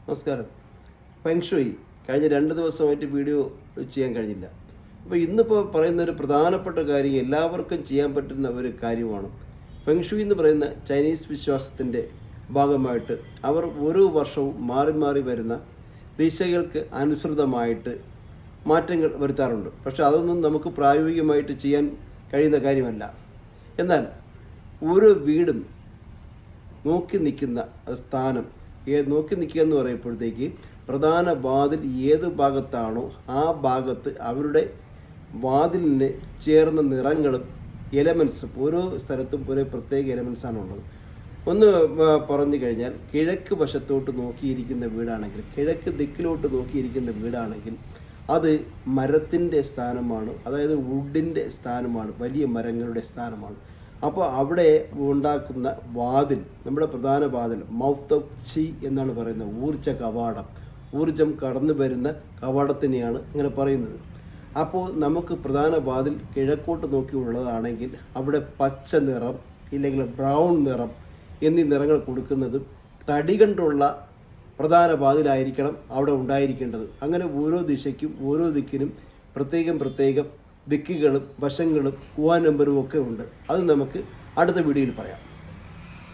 നമസ്കാരം. ഫെങ്ഷുയി കഴിഞ്ഞ 2 ദിവസമായിട്ട് വീഡിയോ ചെയ്യാൻ കഴിഞ്ഞില്ല. അപ്പോൾ ഇന്നിപ്പോൾ പറയുന്ന ഒരു പ്രധാനപ്പെട്ട കാര്യം എല്ലാവർക്കും ചെയ്യാൻ പറ്റുന്ന ഒരു കാര്യമാണ്. ഫെങ്ഷുയി എന്ന് പറയുന്ന ചൈനീസ് വിശ്വാസത്തിൻ്റെ ഭാഗമായിട്ട് അവർ ഓരോ വർഷവും മാറി മാറി വരുന്ന ദിശകൾക്ക് അനുസൃതമായിട്ട് മാറ്റങ്ങൾ വരുത്താറുണ്ട്. പക്ഷെ അതൊന്നും നമുക്ക് പ്രായോഗികമായിട്ട് ചെയ്യാൻ കഴിയുന്ന കാര്യമല്ല. എന്നാൽ ഓരോ വീടും നോക്കി നിൽക്കുന്ന സ്ഥാനം നോക്കി നിൽക്കുക എന്ന് പറയുമ്പോഴത്തേക്ക് പ്രധാന വാതിൽ ഏത് ഭാഗത്താണോ ആ ഭാഗത്ത് അവരുടെ വാതിലിന് ചേർന്ന നിറങ്ങളും എലമെൻസും ഓരോ സ്ഥലത്തും ഓരോ പ്രത്യേക എലമെൻസാണുള്ളത്. ഒന്ന് പറഞ്ഞു കഴിഞ്ഞാൽ കിഴക്ക് വശത്തോട്ട് നോക്കിയിരിക്കുന്ന വീടാണെങ്കിൽ, കിഴക്ക് ദിക്കിലോട്ട് നോക്കിയിരിക്കുന്ന വീടാണെങ്കിൽ അത് മരത്തിൻ്റെ സ്ഥാനമാണ്, അതായത് വുഡിൻ്റെ സ്ഥാനമാണ്, വലിയ മരങ്ങളുടെ സ്ഥാനമാണ്. അപ്പോൾ അവിടെ ഉണ്ടാക്കുന്ന വാതിൽ, നമ്മുടെ പ്രധാന വാതിൽ മൗത്ത് ഓഫ് ചി എന്നാണ് പറയുന്നത്. ഊർജ്ജ കവാടം, ഊർജം കടന്നു വരുന്ന കവാടത്തിനെയാണ് അങ്ങനെ പറയുന്നത്. അപ്പോൾ നമുക്ക് പ്രധാന വാതിൽ കിഴക്കോട്ട് നോക്കിയുള്ളതാണെങ്കിൽ അവിടെ പച്ച നിറം ഇല്ലെങ്കിൽ ബ്രൗൺ നിറം എന്നീ നിറങ്ങൾ കൊടുക്കുന്നത് തടി കൊണ്ടുള്ള പ്രധാന വാതിലായിരിക്കണം അവിടെ ഉണ്ടായിരിക്കേണ്ടത്. അങ്ങനെ ഓരോ ദിശയ്ക്കും ഓരോ ദിക്കിനും പ്രത്യേകം ദിക്കുകളും വശങ്ങളും കൂവാൻ നമ്പറും ഒക്കെ ഉണ്ട്. അത് നമുക്ക് അടുത്ത വീഡിയോയിൽ പറയാം.